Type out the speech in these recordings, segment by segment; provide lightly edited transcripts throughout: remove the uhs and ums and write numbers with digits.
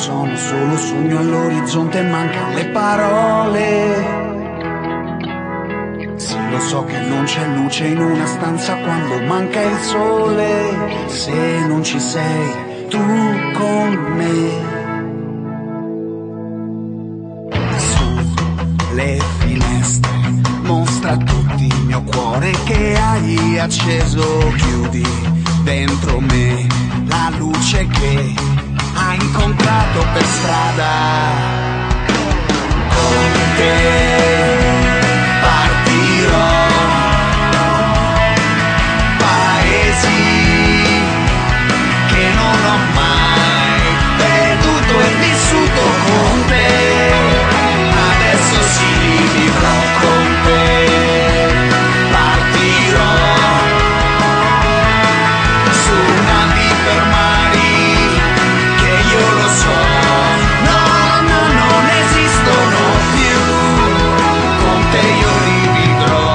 sono solo sogno all'orizzonte, mancano le parole. Sì, lo so che non c'è luce in una stanza quando manca il sole. Se non ci sei tu con me, le finestre, mostra a tutti il mio cuore che hai acceso, chiudi dentro me la luce che hai incontrato per strada. Con te partirò, paesi che non ho mai veduto e vissuto con te. Adesso sì, vivrò con te, partirò su navi per mari che io lo so, no, no, non esistono più, con te io rivivrò.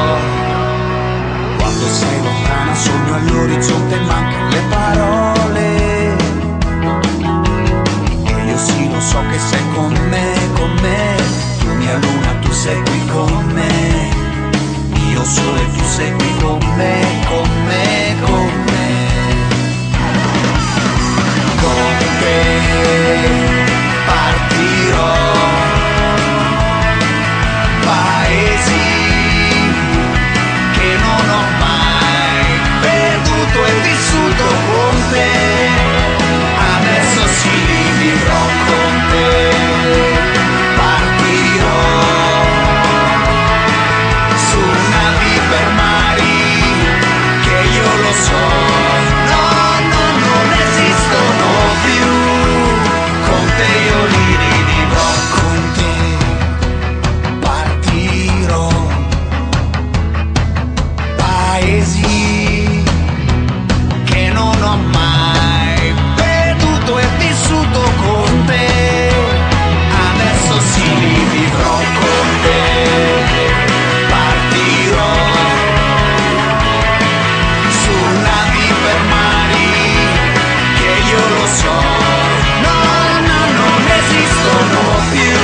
Quando sei lontana sogno all'orizzonte, mancano le parole, e io sì lo so che sei con me, tu mia luna, tu sei qui con me, io sole, tu sei qui con me, con me, con me. Con te partirò, paesi che non ho mai veduto e vissuto con te. Adesso sì, vivrò con te, partirò su navi per mari che io lo so, no, no, non esistono più, con te io li rivivrò, con te partirò, paesi che non ho mai veduto e vissuto con te. Adesso sì, li vivrò con te, partirò su navi per mari che io lo so, no, no, non esistono più,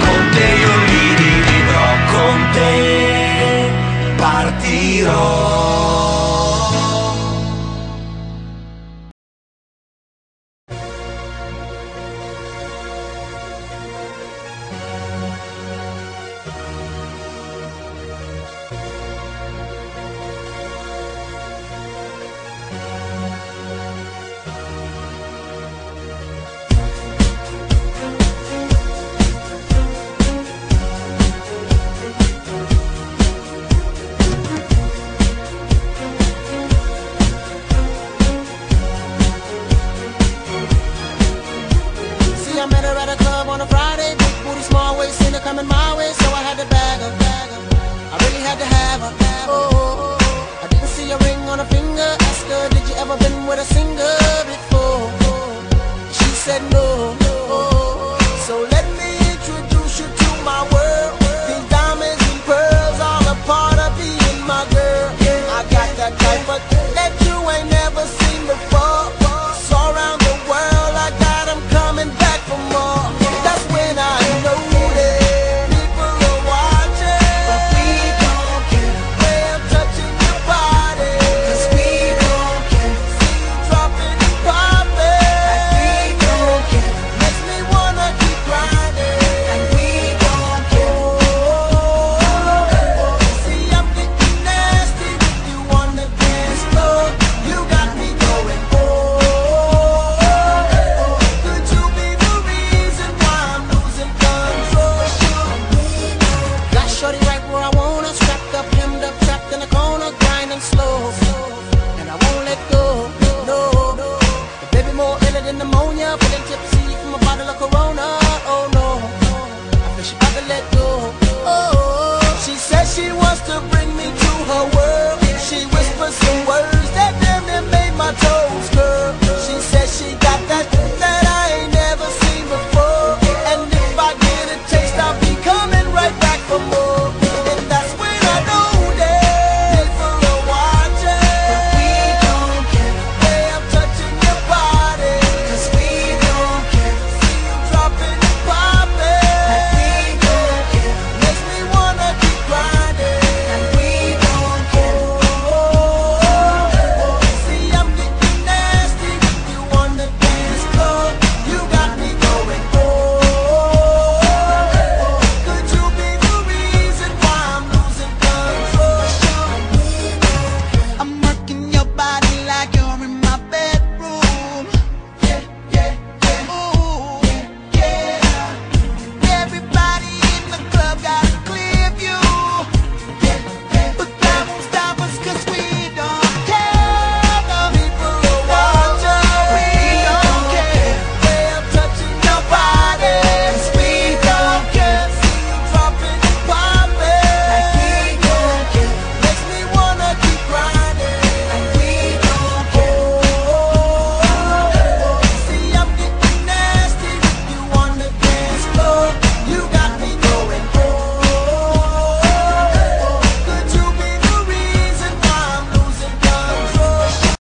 con te io li rivivrò, con te partirò. I met her at a club on a Friday. Big booty, small waist, seen her coming my way, so I had to bag her. I really had to have her. Oh, I didn't see a ring on her finger. Asked her, did you ever been with a singer?